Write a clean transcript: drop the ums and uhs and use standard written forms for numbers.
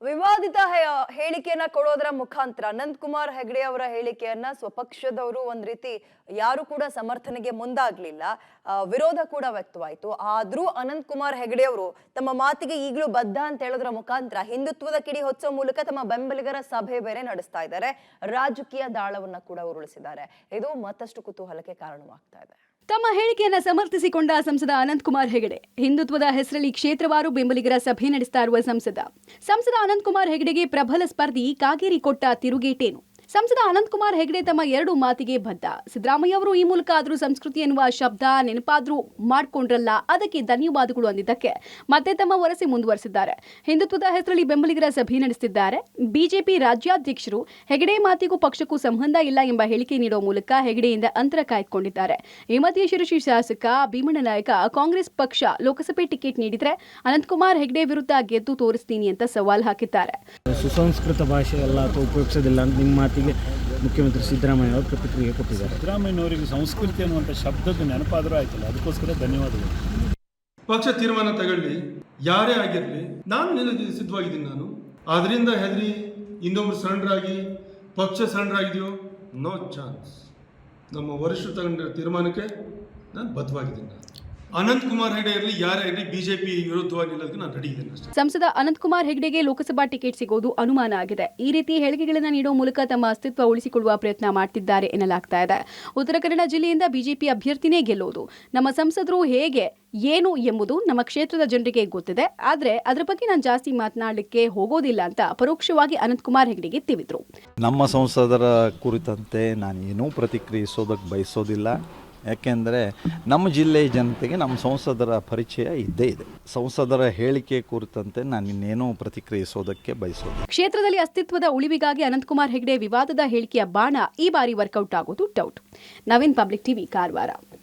ವಿವಾದಿತ ಹೇಳಿಕೆಯನ್ನ ಕೊಡೋದರ ಮುಖಾಂತರ ಅನಂತ್ ಕುಮಾರ್ ಹೆಗಡೆ ಅವರ ಹೇಳಿಕೆಯನ್ನ ಸ್ವಪಕ್ಷದವರು ಒಂದ್ ರೀತಿ ಯಾರು ಕೂಡ ಸಮರ್ಥನೆಗೆ ಮುಂದಾಗ್ಲಿಲ್ಲ. ವಿರೋಧ ಕೂಡ ವ್ಯಕ್ತವಾಯಿತು. ಆದ್ರೂ ಅನಂತ್ ಕುಮಾರ್ ಹೆಗಡೆ ಅವರು ತಮ್ಮ ಮಾತಿಗೆ ಈಗಲೂ ಬದ್ಧ ಅಂತ ಹೇಳೋದ್ರ ಮುಖಾಂತರ ಹಿಂದುತ್ವದ ಕಿಡಿ ಹೊಚ್ಚೋ ಮೂಲಕ ತಮ್ಮ ಬೆಂಬಲಿಗರ ಸಭೆ ಬೇರೆ ನಡೆಸ್ತಾ ಇದ್ದಾರೆ. ರಾಜಕೀಯ ದಾಳವನ್ನ ಕೂಡ ಉರುಳಿಸಿದ್ದಾರೆ. ಇದು ಮತ್ತಷ್ಟು ಕುತೂಹಲಕ್ಕೆ ಕಾರಣವಾಗ್ತಾ ಇದೆ. ತಮ್ಮ ಹೇಳಿಕೆಯನ್ನ ಸಮರ್ಥಿಸಿಕೊಂಡ ಸಂಸದ ಅನಂತ್ ಕುಮಾರ್ ಹೆಗಡೆ ಹಿಂದುತ್ವದ ಹೆಸರಲ್ಲಿ ಕ್ಷೇತ್ರವಾರು ಬೆಂಬಲಿಗರ ಸಭೆ ನಡೆಸ್ತಾ ಇರುವ ಸಂಸದ ಅನಂತ್ ಕುಮಾರ್ ಹೆಗಡೆಗೆ ಪ್ರಬಲ ಸ್ಪರ್ಧಿ ಕಾಗೇರಿ ಕೊಟ್ಟ ತಿರುಗೇಟೇನು? ಸಂಸದ ಅನಂತ್ ಕುಮಾರ್ ಹೆಗಡೆ ತಮ್ಮ ಎರಡು ಮಾತಿಗೆ ಬದ್ಧ. ಸಿದ್ದರಾಮಯ್ಯ ಅವರು ಈ ಮೂಲಕ ಆದರೂ ಸಂಸ್ಕೃತಿ ಎನ್ನುವ ಶಬ್ದ ನೆನಪಾದ್ರೂ ಮಾಡ್ಕೊಂಡ್ರಲ್ಲ, ಅದಕ್ಕೆ ಧನ್ಯವಾದಗಳು ಅಂದಿದ್ದಕ್ಕೆ ಮತ್ತೆ ತಮ್ಮ ವರಸೆ ಮುಂದುವರೆಸಿದ್ದಾರೆ. ಹಿಂದುತ್ವದ ಹೆಸರಲ್ಲಿ ಬೆಂಬಲಿಗರ ಸಭೆ ನಡೆಸುತ್ತಿದ್ದಾರೆ. ಬಿಜೆಪಿ ರಾಜ್ಯಾಧ್ಯಕ್ಷರು ಹೆಗಡೆ ಮಾತಿಗೂ ಪಕ್ಷಕ್ಕೂ ಸಂಬಂಧ ಇಲ್ಲ ಎಂಬ ಹೇಳಿಕೆ ನೀಡುವ ಮೂಲಕ ಹೆಗಡೆಯಿಂದ ಅಂತರ ಕಾಯ್ದುಕೊಂಡಿದ್ದಾರೆ. ಈ ಮಧ್ಯೆ ಶಿರಸಿ ಶಾಸಕ ಭೀಮಣ್ಣ ನಾಯಕ ಕಾಂಗ್ರೆಸ್ ಪಕ್ಷ ಲೋಕಸಭೆ ಟಿಕೆಟ್ ನೀಡಿದ್ರೆ ಅನಂತ್ ಕುಮಾರ್ ಹೆಗಡೆ ವಿರುದ್ಧ ಗೆದ್ದು ತೋರಿಸ್ತೀನಿ ಅಂತ ಸವಾಲ್ ಹಾಕಿದ್ದಾರೆ. ಸುಸಂಸ್ಕೃತ ಭಾಷೆ ಎಲ್ಲ ಉಪಯೋಗಿಸೋದಿಲ್ಲ ಅಂತ ನಿಮ್ಮ ಮಾತಿಗೆ ಮುಖ್ಯಮಂತ್ರಿ ಸಿದ್ದರಾಮಯ್ಯ ಅವರು ಪ್ರತಿಕ್ರಿಯೆ ಕೊಟ್ಟಿದ್ದಾರೆ. ಸಿದ್ದರಾಮಯ್ಯನವರಿಗೆ ಸಂಸ್ಕೃತಿ ಅನ್ನುವಂಥ ಶಬ್ದದ ನೆನಪಾದರೂ ಆಯ್ತಲ್ಲ, ಅದಕ್ಕೋಸ್ಕರ ಧನ್ಯವಾದಗಳು. ಪಕ್ಷ ತೀರ್ಮಾನ ತಗೊಳ್ಳಿ, ಯಾರೇ ಆಗಿರಲಿ, ನಾನು ಸಿದ್ಧವಾಗಿದ್ದೀನಿ. ನಾನು ಅದರಿಂದ ಹೆದರಿ ಇನ್ನೊಬ್ರು ಸಣ್ಣರಾಗಿ ಪಕ್ಷ ಸಣ್ಣರಾಗಿದೆಯೋ ನೋ ಚಾನ್ಸ್. ನಮ್ಮ ವರಿಷ್ಠರು ತಗೊಂಡಿರೋ ತೀರ್ಮಾನಕ್ಕೆ ನಾನು ಬದ್ಧವಾಗಿದ್ದೀನಿ. ಅನಂತ್ ಕುಮಾರ್ ಹೆಗಡೆ ಇರಲಿ, ಯಾರೇ ಇರಲಿ, ಬಿಜೆಪಿ ವಿರುದ್ಧವಾಗಿ ನಿಲ್ಲೋದಕ್ಕೆ ನಾನು ರೆಡಿ ಇದ್ದೇನೆ ಅಷ್ಟೇ. ಸಂಸದ ಅನಂತ್ ಕುಮಾರ್ ಹೆಗಡೆಗೆ ಲೋಕಸಭಾ ಟಿಕೆಟ್ ಸಿಗೋದು ಅನುಮಾನ ಆಗಿದೆ. ಈ ರೀತಿ ಹೇಳಿಕೆಗಳನ್ನು ನೀಡುವ ಮೂಲಕ ತಮ್ಮ ಅಸ್ತಿತ್ವ ಉಳಿಸಿಕೊಳ್ಳುವ ಪ್ರಯತ್ನ ಮಾಡ್ತಿದ್ದಾರೆ ಎನ್ನಲಾಗ್ತಾ ಇದೆ. ಉತ್ತರ ಕನ್ನಡ ಜಿಲ್ಲೆಯಿಂದ ಬಿಜೆಪಿ ಅಭ್ಯರ್ಥಿನೇ ಗೆಲ್ಲೋದು. ನಮ್ಮ ಸಂಸದರು ಹೇಗೆ ಏನು ಎಂಬುದು ನಮ್ಮ ಕ್ಷೇತ್ರದ ಜನರಿಗೆ ಗೊತ್ತಿದೆ. ಆದರೆ ಅದರ ಬಗ್ಗೆ ನಾನು ಜಾಸ್ತಿ ಮಾತನಾಡಲಿಕ್ಕೆ ಹೋಗೋದಿಲ್ಲ ಅಂತ ಪರೋಕ್ಷವಾಗಿ ಅನಂತ್ ಕುಮಾರ್ ಹೆಗಡೆಗೆ ತಿವಿದ್ರು. ನಮ್ಮ ಸಂಸದರ ಕುರಿತಂತೆ ನಾನು ಏನೂ ಪ್ರತಿಕ್ರಿಯಿಸೋದಕ್ಕೆ ಬಯಸೋದಿಲ್ಲ. ಯಾಕೆಂದರೆ ನಮ್ಮ ಜಿಲ್ಲೆಯ ಜನತೆಗೆ ನಮ್ಮ ಸಂಸದರ ಪರಿಚಯ ಇದ್ದೇ ಇದೆ. ಸಂಸದರ ಹೇಳಿಕೆ ಕುರಿತಂತೆ ನಾನು ಇನ್ನೇನೂ ಪ್ರತಿಕ್ರಿಯಿಸೋದಕ್ಕೆ ಬಯಸೋದು. ಕ್ಷೇತ್ರದಲ್ಲಿ ಅಸ್ತಿತ್ವದ ಉಳಿವಿಗಾಗಿ ಅನಂತ್ ಕುಮಾರ್ ಹೆಗಡೆ ವಿವಾದದ ಹೇಳಿಕೆಯ ಬಾಣ ಈ ಬಾರಿ ವರ್ಕೌಟ್ ಆಗೋದು doubt. Naveen, public TV, Karwar.